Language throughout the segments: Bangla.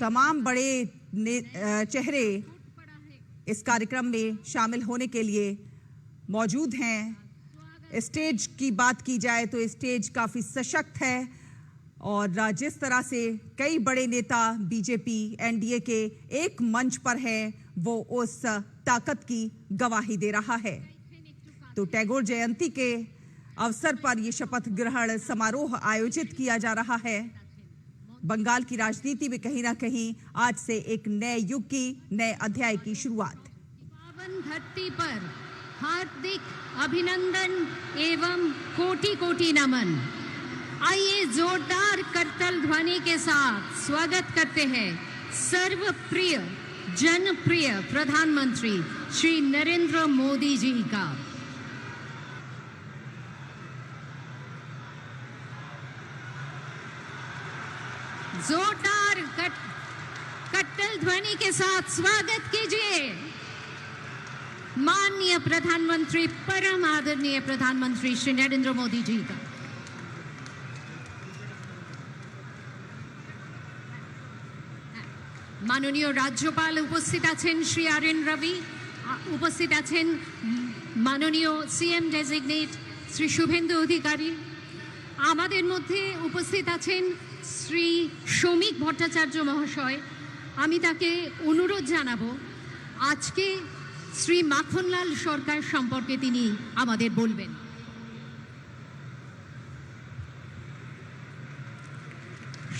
तमाम बड़े चेहरे इस कार्यक्रम में शामिल होने के लिए मौजूद हैं। स्टेज की बात की जाए तो स्टेज काफी सशक्त है और जिस तरह से कई बड़े नेता बीजेपी एनडीए के एक मंच पर है वो उस ताकत की गवाही दे रहा है। तो टैगोर जयंती के अवसर पर यह शपथ ग्रहण समारोह आयोजित किया जा रहा है। बंगाल की राजनीति में कहीं ना कहीं आज से एक नए युग की, नए अध्याय की शुरुआत। पावन धरती पर हार्दिक अभिनंदन एवं कोटि कोटि नमन। आइए जोरदार करतल ध्वनि के साथ स्वागत करते हैं सर्वप्रिय जनप्रिय प्रधानमंत्री श्री नरेंद्र मोदी जी का। जोरदार कट्टल ध्वनि के साथ स्वागत कीजिए माननीय प्रधानमंत्री, परम आदरणीय प्रधानमंत्री श्री नरेंद्र मोदी जी का। माननीय राज्यपाल उपस्थित आছেন श्री आर.एन. रवि, उपस्थित आছেন माननीय सीएम डेजिग्नेट श्री शुभेंदु अधिकारी, আমাদের মধ্যে উপস্থিত আছেন শ্রী শ্রমিক ভট্টাচার্য মহাশয়। আমি তাকে অনুরোধ জানাবো আজকে শ্রী মাখনলাল সরকার সম্পর্কে তিনি আমাদের বলবেন।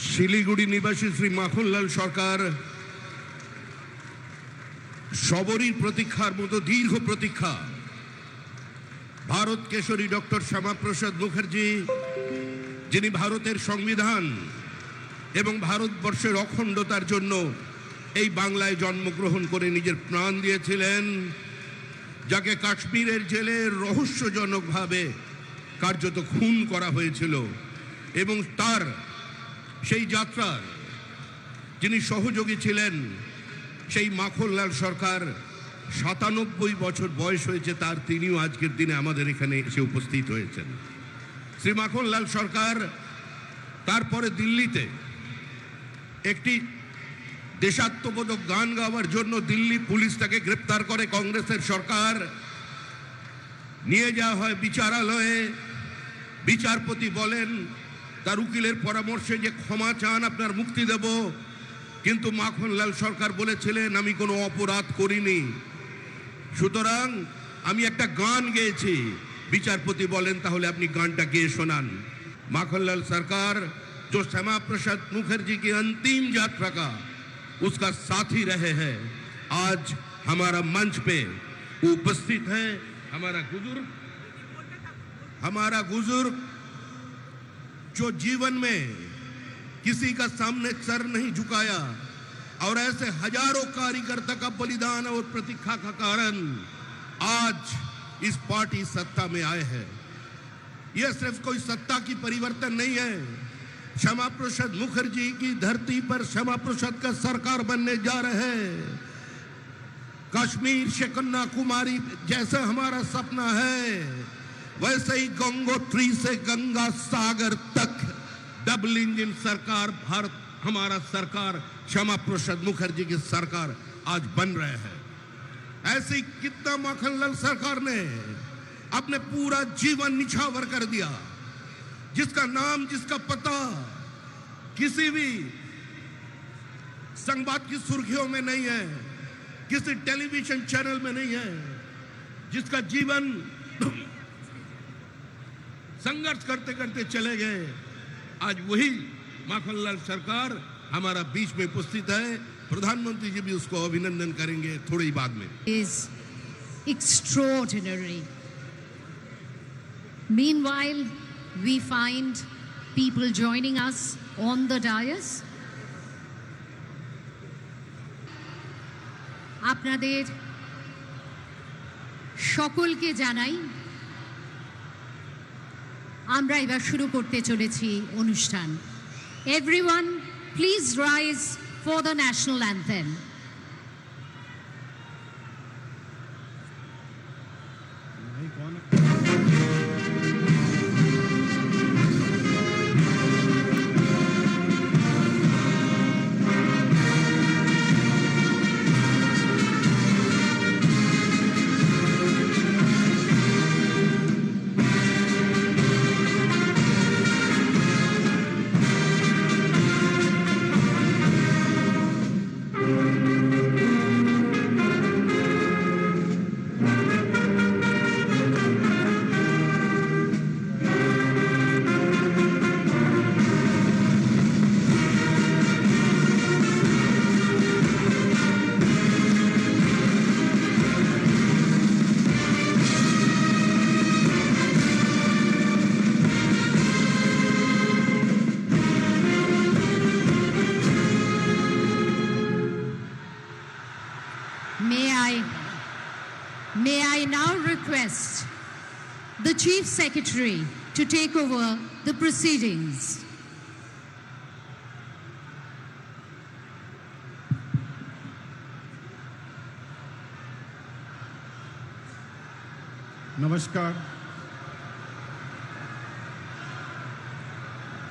শিলিগুড়ি নিবাসী শ্রী মাখনলাল সরকার সবরই প্রতীক্ষার মতো দীর্ঘ প্রতীক্ষা। ভারত কেশরী ডক্টর শ্যামাপ্রসাদ মুখার্জি, যিনি ভারতের সংবিধান এবং ভারতবর্ষের অখণ্ডতার জন্য এই বাংলায় জন্মগ্রহণ করে নিজের প্রাণ দিয়েছিলেন, যাকে কাশ্মীরের জেলে রহস্যজনকভাবে কার্যত খুন করা হয়েছিল, এবং তার সেই যাত্রার যিনি সহযোগী ছিলেন সেই মাখনলাল সরকার ৯৭ বছর বয়স হয়েছে তার, তিনিও আজকের দিনে আমাদের এখানে এসে উপস্থিত হয়েছেন। শ্রী মাখনলাল সরকার তারপরে দিল্লিতে একটি দেশাত্মবোধক গান গাওয়ার জন্য দিল্লি পুলিশ তাকে গ্রেপ্তার করে। কংগ্রেসের সরকার নিয়ে যাওয়া হয় বিচারালয়ে। বিচারপতি বলেন তার উকিলের পরামর্শে যে ক্ষমা চান, আপনার মুক্তি দেব। কিন্তু মাখনলাল সরকার বলেছিলেন আমি কোনো অপরাধ করিনি, সুতরাং আমি একটা গান গেয়েছি। বিচারপতি বলেন তাহলে আপনি गानটা গেয়ে শোনান। माखनलाल सरकार जो श्यामा प्रसाद मुखर्जी की अंतिम यात्रा का उसका साथी रहे हैं, आज हमारा मंच पे उपस्थित है। हमारा बुजुर्ग जो जीवन में किसी का सामने सर नहीं झुकाया और ऐसे हजारों कार्यकर्ता का बलिदान और प्रतीक्षा का कारण आज इस पार्टी सत्ता में आए हैं। यह सिर्फ कोई सत्ता की परिवर्तन नहीं है। श्यामा प्रसाद मुखर्जी की धरती पर श्यामा प्रसाद का सरकार बनने जा रहे हैं। कश्मीर से कन्याकुमारी जैसा हमारा सपना है, वैसे ही गंगोत्री से गंगा सागर तक डबल इंजन सरकार भारत, हमारा सरकार श्यामा प्रसाद मुखर्जी की सरकार आज बन रहे हैं। ऐसी कितना माखनलाल सरकार ने अपने पूरा जीवन निछावर कर दिया, जिसका नाम जिसका पता किसी भी संवाद की सुर्खियों में नहीं है, किसी टेलीविजन चैनल में नहीं है, जिसका जीवन संघर्ष करते करते चले गए। आज वही माखनलाल सरकार हमारा बीच में उपस्थित है। प्रधानमंत्री जी भी उसको अभिनंदन करेंगे थोड़ी ही बाद में। Is extraordinary. Meanwhile, we find people joining us on the dais. আপনাদের সকলকে জানাই আমরা এবার শুরু করতে চলেছি অনুষ্ঠান। Everyone, please rise for the national anthem. request the Chief Secretary to take over the proceedings. Namaskar.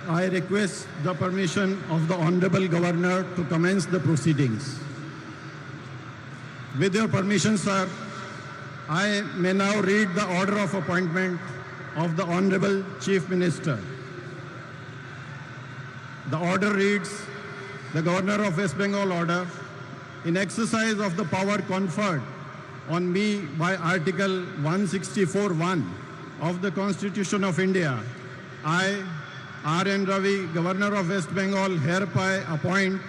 I request the permission of the Honorable Governor to commence the proceedings. With your permission, sir, I may now read the order of appointment of the Honorable Chief Minister. The order reads, the Governor of West Bengal order, in exercise of the power conferred on me by Article 164(1) of the Constitution of India, I, R.N. Ravi, Governor of West Bengal, hereby appoint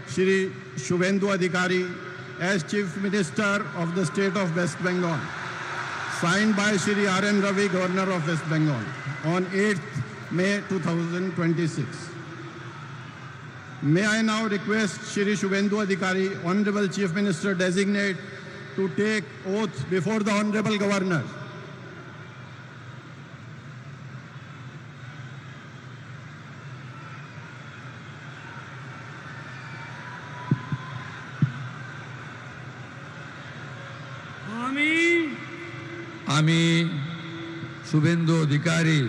Shri Shubhendu Adhikari as Chief Minister of the State of West Bengal. Signed by Shri R.N. Ravi, Governor of West Bengal, on 8th May 2026. May I now request Shri Shubhendu Adhikari, Honorable Chief Minister Designate, to take oath before the Honorable Governor. আমি শুভেন্দু অধিকারী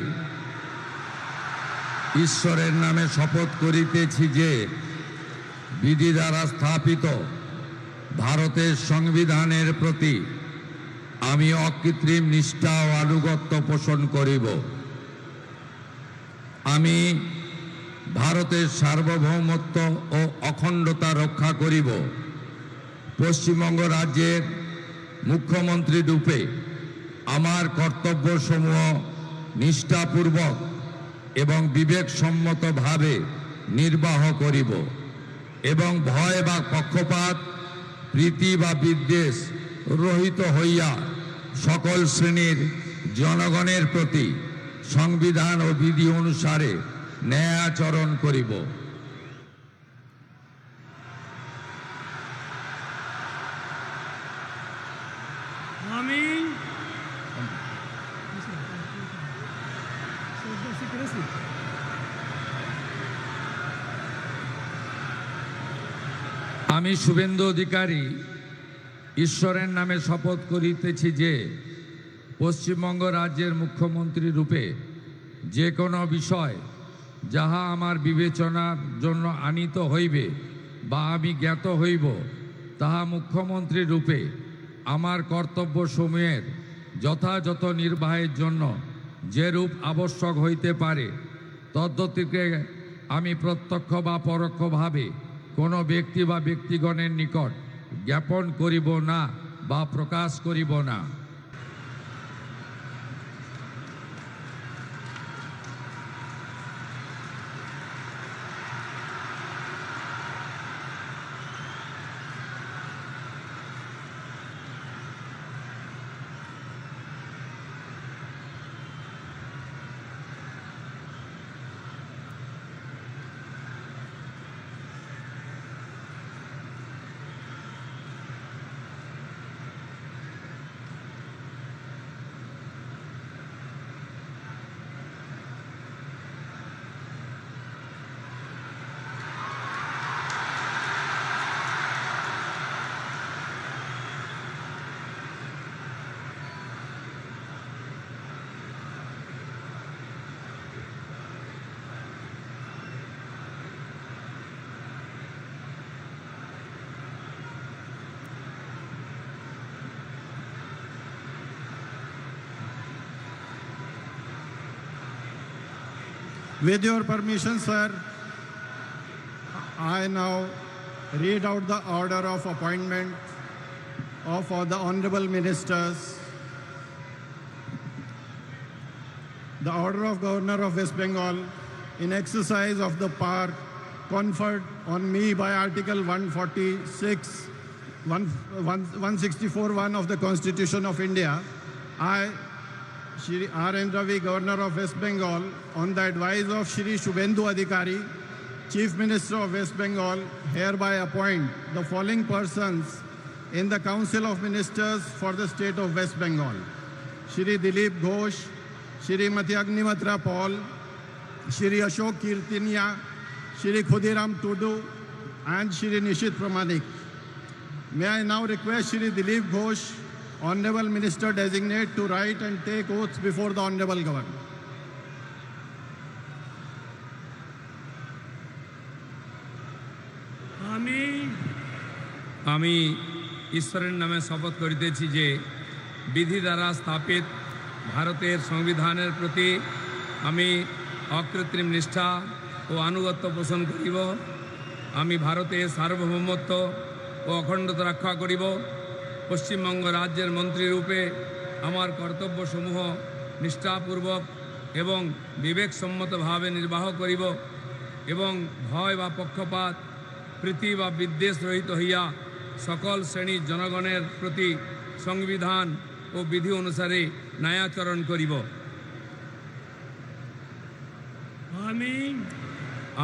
ঈশ্বরের নামে শপথ করিতেছি যে বিধি দ্বারা স্থাপিত ভারতের সংবিধানের প্রতি আমি অকৃত্রিম নিষ্ঠা ও আনুগত্য পোষণ করিব। আমি ভারতের সার্বভৌমত্ব ও অখণ্ডতা রক্ষা করিব। পশ্চিমবঙ্গ রাজ্যের মুখ্যমন্ত্রী রূপে আমার কর্তব্যসমূহ নিষ্ঠাপূর্বক এবং বিবেকসম্মতভাবে নির্বাহ করিব এবং ভয় বা পক্ষপাত, প্রীতি বা বিদ্বেষ রহিত হইয়া সকল শ্রেণীর জনগণের প্রতি সংবিধান ও বিধি অনুসারে ন্যায় আচরণ করিব। আমি শুভেন্দু অধিকারী ঈশ্বরের নামে শপথ করিতেছি যে পশ্চিমবঙ্গ রাজ্যের মুখ্যমন্ত্রী রূপে যে কোনো বিষয় যাহা আমার বিবেচনার জন্য আনীত হইবে বা আমি জ্ঞাত হইব, তাহা মুখ্যমন্ত্রী রূপে আমার কর্তব্যসমূহের যথাযথ নির্বাহের জন্য যেরূপ আবশ্যক হইতে পারে তদ্গতিকে আমি প্রত্যক্ষ বা পরোক্ষভাবে কোনো ব্যক্তি বা ব্যক্তিগণের নিকট জ্ঞাপন করিব না বা প্রকাশ করিব না। With your permission, sir, I now read out the order of appointment of the honorable ministers. The order of Governor of West Bengal in exercise of the power conferred on me by Article 164(1) of the Constitution of India, I, Shri R.N. Ravi, Governor of West Bengal, on the advice of Shri Shubhendu Adhikari, Chief Minister of West Bengal, hereby appoint the following persons in the Council of Ministers for the State of West Bengal. Shri Dilip Ghosh, Shrimati Agnimitra Paul, Shri Ashok Kirtinia, Shri Khudiram Tudu, and Shri Nishit Pramanik. May I now request Shri Dilip Ghosh, Honorable Minister Designate, to write and take oaths before the Honorable Governor. আমি ঈশ্বরের নামে শপথ করিতেছি যে বিধি দ্বারা স্থাপিত ভারতের সংবিধানের প্রতি আমি অকৃত্রিম নিষ্ঠা ও আনুগত্য পোষণ করিব। আমি ভারতের সার্বভৌমত্ব ও অখণ্ডতা রক্ষা করিব। পশ্চিমবঙ্গ রাজ্যের মন্ত্রীরূপে আমার কর্তব্যসমূহ নিষ্ঠাপূর্বক এবং বিবেকসম্মতভাবে নির্বাহ করিব এবং ভয় বা পক্ষপাত প্রীতি বা বিদ্বেষ রহিত হইয়া সকল শ্রেণীর জনগণের প্রতি সংবিধান ও বিধি অনুসারে ন্যায়াচরণ করিব।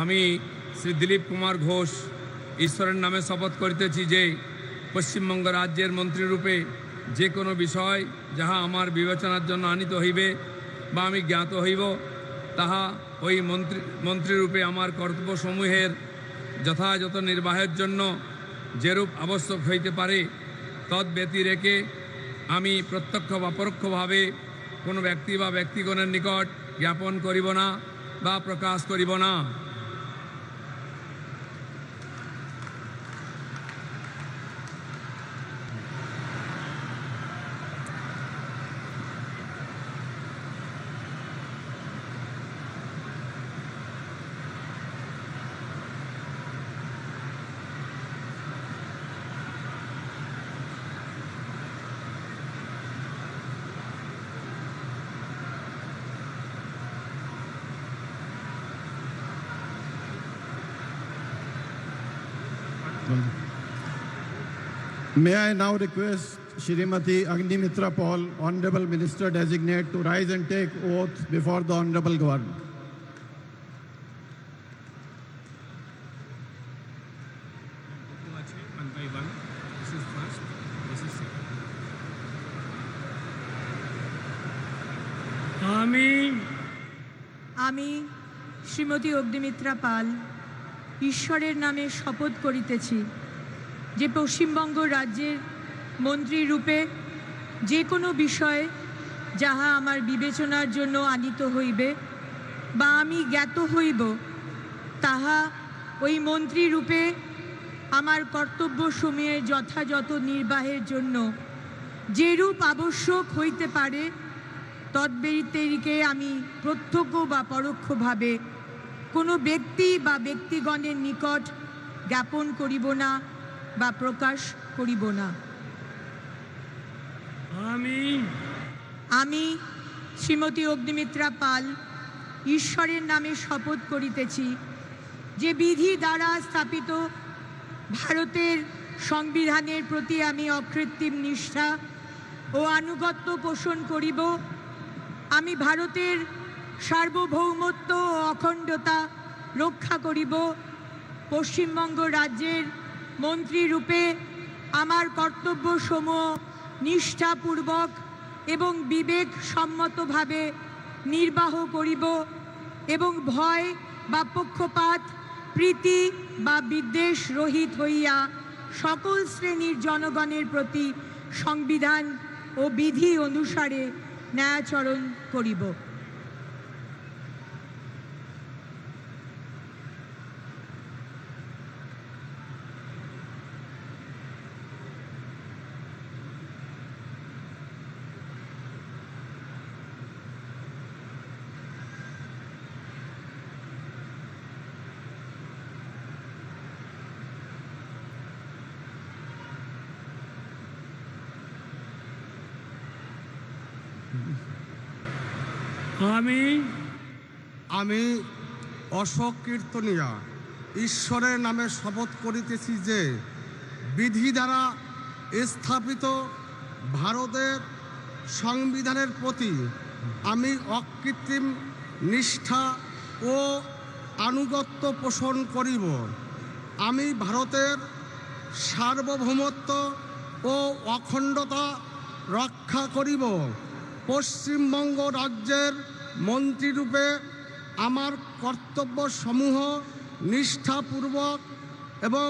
আমি শ্রী দিলীপ কুমার ঘোষ ঈশ্বরের নামে শপথ করিতেছি যে পশ্চিমবঙ্গ রাজ্যের মন্ত্রীরূপে যে কোনো বিষয় যাহা আমার বিবেচনার জন্য আনিত হইবে বা আমি জ্ঞাত হইব তাহা ওই মন্ত্রীরূপে আমার কর্তব্যসমূহের যথাযথ নির্বাহের জন্য যেরূপ আবশ্যক হইতে পারে তদ্ব্যতি রেখে আমি প্রত্যক্ষ বা পরোক্ষভাবে কোনো ব্যক্তি বা ব্যক্তিগণের নিকট জ্ঞাপন করিব না বা প্রকাশ করিব না। May I now request Shrimati Agnimitra Paul, Honorable Minister Designate, to rise and take oath before the Honorable Governor. আমি শ্রীমতী অগ্নিমিত্রা পাল ঈশ্বরের নামে শপথ করিতেছি যে পশ্চিমবঙ্গ রাজ্যের মন্ত্রী রূপে যে কোনো বিষয় যাহা আমার বিবেচনার জন্য আনিত হইবে বা আমি জ্ঞাত হইব তাহা ওই মন্ত্রী রূপে আমার কর্তব্যসমূহের যথাযথ নির্বাহের জন্য যেরূপ আবশ্যক হইতে পারে তদ্ব্যতিরেকে আমি প্রত্যক্ষ বা পরোক্ষভাবে কোনো ব্যক্তি বা ব্যক্তিগণের নিকট জ্ঞাপন করিব না বা প্রকাশ করিব না। আমি শ্রীমতী অগ্নিমিত্রা পাল ঈশ্বরের নামে শপথ করিতেছি যে বিধি দ্বারা স্থাপিত ভারতের সংবিধানের প্রতি আমি অকৃত্রিম নিষ্ঠা ও আনুগত্য পোষণ করিব। আমি ভারতের সার্বভৌমত্ব ও অখণ্ডতা রক্ষা করিব। পশ্চিমবঙ্গ রাজ্যের মন্ত্রী রূপে আমার কর্তব্যসমূহ নিষ্ঠাপূর্বক এবং বিবেকসম্মতভাবে নির্বাহ করিব এবং ভয় বা পক্ষপাত প্রীতি বা বিদ্বেষ রহিত হইয়া সকল শ্রেণীর জনগণের প্রতি সংবিধান ও বিধি অনুসারে ন্যায়াচরণ করিব। আমি অশোক কীর্তনিয়া ঈশ্বরের নামে শপথ করিতেছি যে বিধি দ্বারা স্থাপিত ভারতের সংবিধানের প্রতি আমি অকৃত্রিম নিষ্ঠা ও আনুগত্য পোষণ করিব। আমি ভারতের সার্বভৌমত্ব ও অখণ্ডতা রক্ষা করিব পশ্চিমবঙ্গ রাজ্যের মন্ত্রীরূপে আমার কর্তব্যসমূহ নিষ্ঠাপূর্বক এবং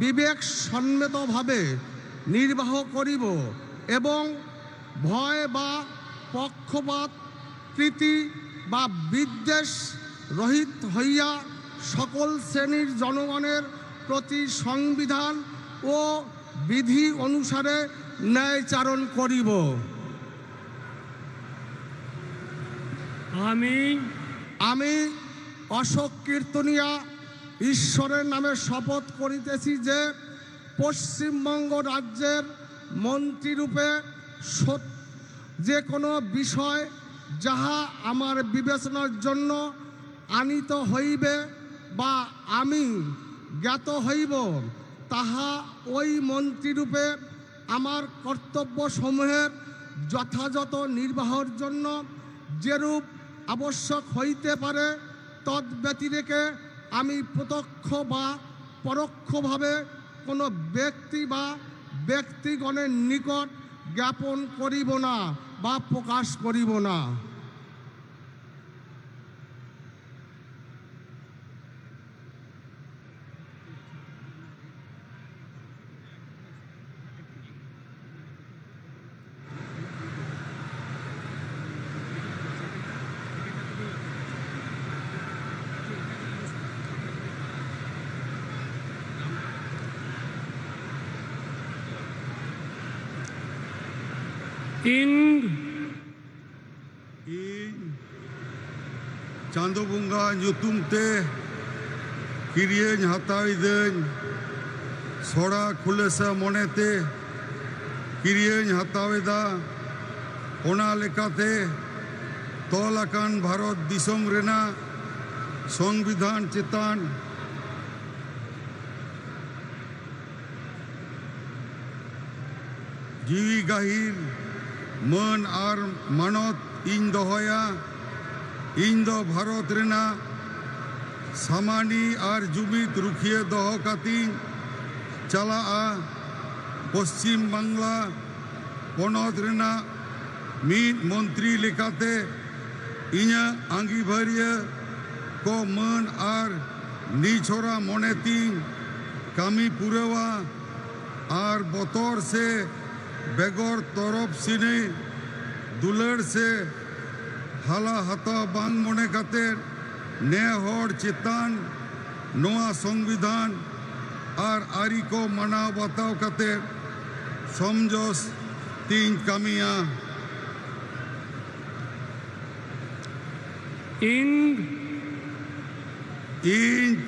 বিবেকসম্মতভাবে নির্বাহ করিব এবং ভয় বা পক্ষপাত প্রীতি বা বিদ্বেষ রহিত হইয়া সকল শ্রেণীর জনগণের প্রতি সংবিধান ও বিধি অনুসারে ন্যায়চারণ করিব। আমি অশোক কীর্তনিয়া ঈশ্বরের নামে শপথ করিতেছি যে পশ্চিমবঙ্গ রাজ্যের মন্ত্রীরূপে যে কোনো বিষয় যাহা আমার বিবেচনার জন্য আনিত হইবে বা আমি জ্ঞাত হইব, তাহা ওই মন্ত্রীরূপে আমার কর্তব্যসমূহের যথাযথ নির্বাহের জন্য যেরূপ আবশ্যক হইতে পারে তদ্ব্যতিরেকে আমি প্রত্যক্ষ বা পরোক্ষভাবে কোনো ব্যক্তি বা ব্যক্তিগণের নিকট জ্ঞাপন করিব না বা প্রকাশ করিব না। ᱪᱟᱸᱫᱳ ᱵᱚᱸᱜᱟ ᱧᱩᱛᱩᱢ ᱛᱮ ᱠᱤᱨᱤᱭᱟᱹᱧ ᱦᱟᱛᱟᱣᱤᱫᱟᱹᱧ ᱥᱚᱲᱟ ᱠᱷᱩᱞᱟᱹᱥᱟ ᱢᱚᱱᱮᱛᱮ ᱠᱤᱨᱤᱭᱟᱹᱧ ᱦᱟᱛᱟᱣᱮᱫᱟ ᱚᱱᱟ ᱞᱮᱠᱟᱛᱮ ᱛᱚᱞ ᱟᱠᱟᱱ ᱵᱷᱟᱨᱚᱛ ᱫᱤᱥᱚᱢ ᱨᱮᱱᱟᱜ ᱥᱚᱝᱵᱤᱫᱷᱟᱱ ᱪᱮᱛᱟᱱ ᱡᱤᱣᱤ ᱜᱟᱹᱦᱤᱨ ᱢᱟᱹᱱ ᱟᱨ ᱢᱟᱱᱚᱛ ᱤᱧ ᱫᱚᱦᱚᱭᱟ। ᱤᱧ ᱫᱚ ᱵᱷᱟᱨᱚᱛ ᱨᱮᱱᱟᱜ ᱥᱟᱢᱟᱱᱤ ᱟᱨ ᱡᱩᱢᱤᱫ ᱨᱩᱠᱷᱤᱭᱟᱹ ᱫᱚᱦᱚ ᱠᱟᱛᱮᱧ ᱪᱟᱞᱟᱜᱼᱟ। ᱯᱚᱥᱪᱤᱢ ᱵᱟᱝᱞᱟ ᱯᱚᱱᱚᱛ ᱨᱮᱱᱟᱜ ᱢᱤᱫ ᱢᱚᱱᱛᱨᱤ ᱞᱮᱠᱟᱛᱮ ᱤᱧᱟᱹᱜ ᱟᱸᱜᱤᱵᱷᱟᱹᱨᱤᱭᱟᱹ ᱠᱚ ᱢᱟᱹᱱ ᱟᱨ ᱱᱤᱪᱷᱚᱨᱟ ᱢᱚᱱᱮᱛᱤᱧ ᱠᱟᱹᱢᱤ ᱯᱩᱨᱟᱹᱣᱟ ᱟᱨ ᱵᱚᱛᱚᱨ ᱥᱮ बेगौर तरफ सिने दुलड़ से हाला हता बांग मने काते ने होड़ चितान नोआ संविधान और आरी को मना बताओ काते समझोस तीन कमियां इन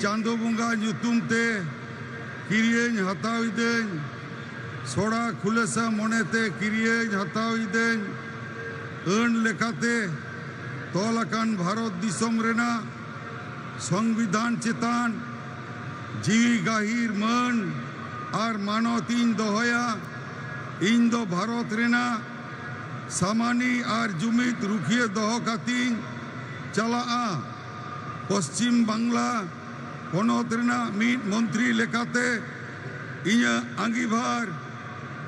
चांदो बुंगा ᱧᱩᱛᱩᱢ ᱛᱮ ᱠᱤᱨᱤᱭᱟᱹᱧ ᱦᱟᱛᱟᱣᱤᱫᱟᱹᱧ ᱥᱚᱲᱟ ᱠᱷᱩᱞᱟᱹᱥᱟ ᱢᱚᱱᱮᱛᱮ ᱠᱤᱨᱤᱭᱟᱹᱧ ᱦᱟᱛᱟᱣᱤᱫᱟᱹᱧ ᱟᱹᱱ ᱞᱮᱠᱟᱛᱮ ᱛᱚᱞ ᱟᱠᱟᱱ ᱵᱷᱟᱨᱚᱛ ᱫᱤᱥᱚᱢ ᱨᱮᱱᱟᱜ ᱥᱚᱝᱵᱤᱫᱷᱟᱱ ᱪᱮᱛᱟᱱ ᱡᱤᱣᱤ ᱜᱟᱹᱦᱤᱨ ᱢᱟᱹᱱ ᱟᱨ ᱢᱟᱱᱚᱛᱤᱧ ᱫᱚᱦᱚᱭᱟ। ᱤᱧ ᱫᱚ ᱵᱷᱟᱨᱚᱛ ᱨᱮᱱᱟᱜ ᱥᱟᱢᱟᱱᱤ ᱟᱨ ᱡᱩᱢᱤᱫ ᱨᱩᱠᱷᱤᱭᱟᱹ ᱫᱚᱦᱚ ᱠᱟᱛᱮᱧ ᱪᱟᱞᱟᱜᱼᱟ। ᱯᱚᱥᱪᱤᱢ ᱵᱟᱝᱞᱟ ᱯᱚᱱᱚᱛ ᱨᱮᱱᱟᱜ ᱢᱤᱫ ᱢᱚᱱᱛᱨᱤ ᱞᱮᱠᱟᱛᱮ ᱤᱧᱟᱹᱜ ᱟᱸᱜᱤᱵᱷᱟᱨ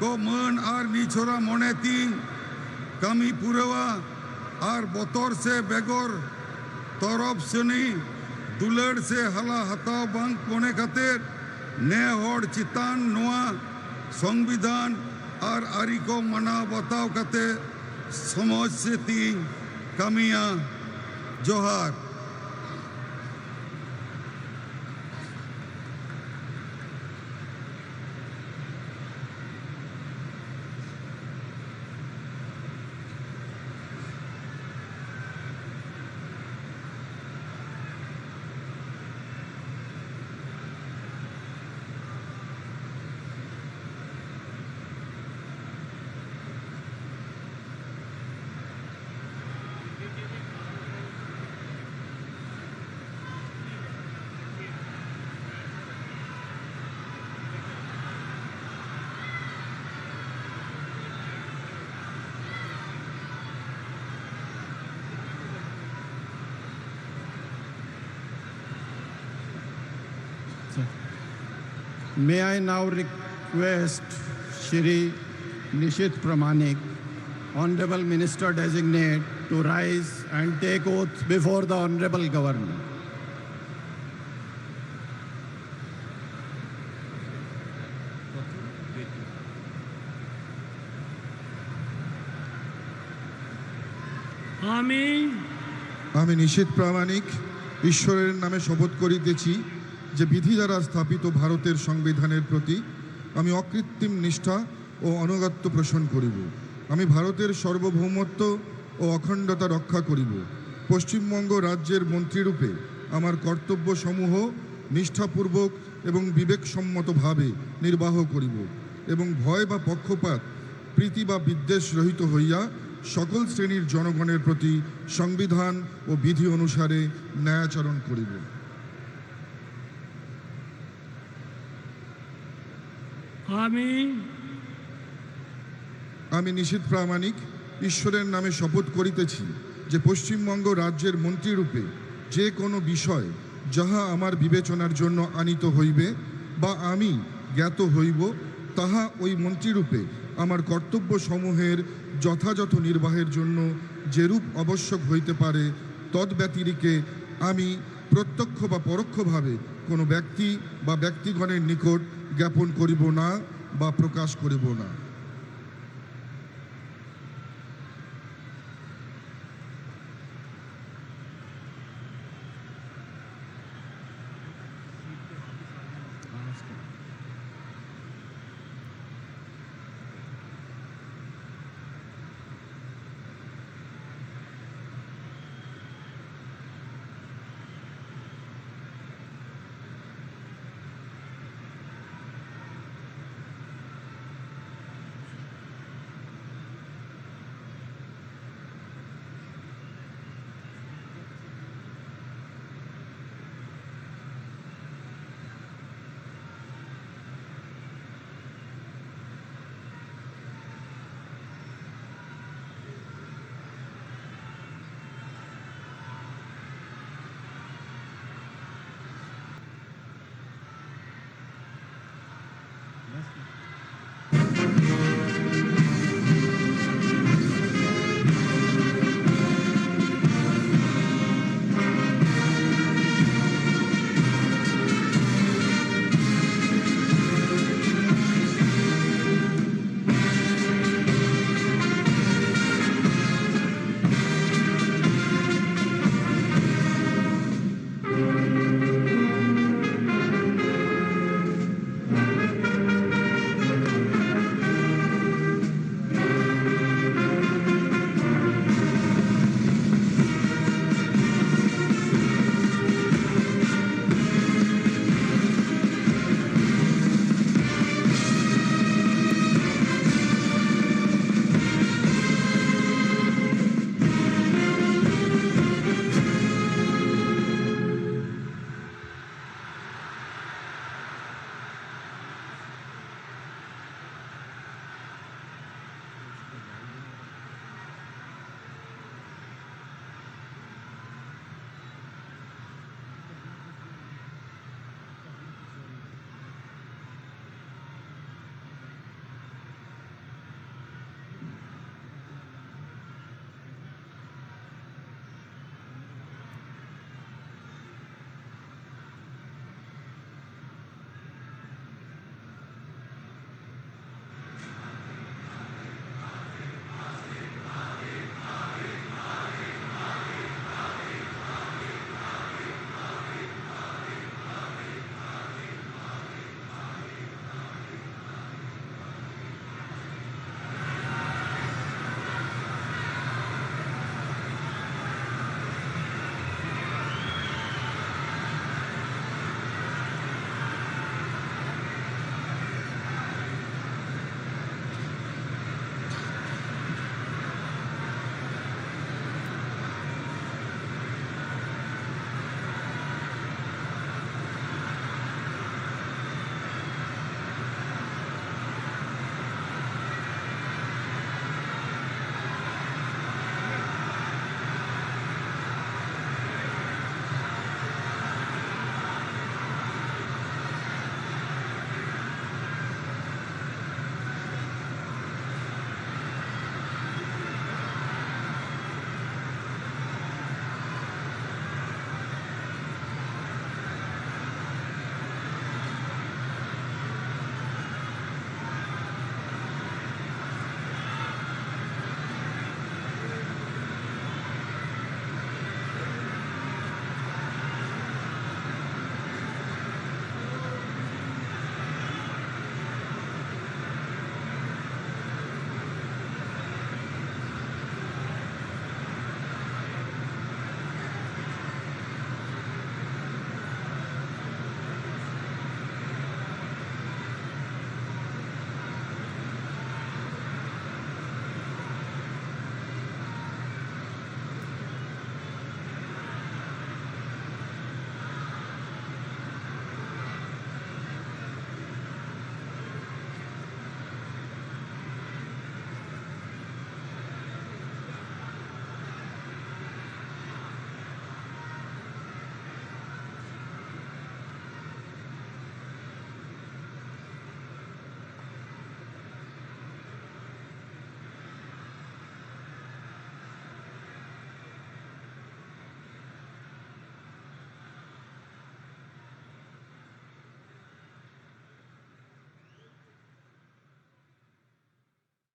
को मान और निछोरा मोनेतीन कमी पुरवा और बतर से बेगोर तरफ सनी दुलड़ से हला हताव बांग मने खातिर ने होड़ चितान नोआ संविधान और आरी को मना बताव काते समझ से तीन कमियां जोहार। May I now request Shri Nishit Pramanik Honorable Minister Designate to rise and take oath before the Honorable Governor. আমি নিশীথ প্রামাণিক ঈশ্বরের নামে শপথ করিতেছি যে বিধি দ্বারা স্থাপিত ভারতের সংবিধানের প্রতি আমি অকৃত্রিম নিষ্ঠা ও অনুগত্য পোষণ করিব। আমি ভারতের সার্বভৌমত্ব ও অখণ্ডতা রক্ষা করিব। পশ্চিমবঙ্গ রাজ্যের মন্ত্রীরূপে আমার কর্তব্যসমূহ নিষ্ঠাপূর্বক এবং বিবেকসম্মতভাবে নির্বাহ করিব এবং ভয় বা পক্ষপাত প্রীতি বা বিদ্বেষ রহিত হইয়া সকল শ্রেণীর জনগণের প্রতি সংবিধান ও বিধি অনুসারে ন্যায়াচরণ করিব। আমি নিশীথ প্রামাণিক ঈশ্বরের নামে শপথ করিতেছি যে পশ্চিমবঙ্গ রাজ্যের মন্ত্রীরূপে যে কোনো বিষয় যাহা আমার বিবেচনার জন্য আনিত হইবে বা আমি জ্ঞাত হইব তাহা ওই মন্ত্রীরূপে আমার কর্তব্যসমূহের যথাযথ নির্বাহের জন্য যেরূপ আবশ্যক হইতে পারে তদ্ব্যতিরিকে আমি প্রত্যক্ষ বা পরোক্ষভাবে কোনো ব্যক্তি বা ব্যক্তিগণের নিকট জ্ঞাপন করিব না বা প্রকাশ করিব না।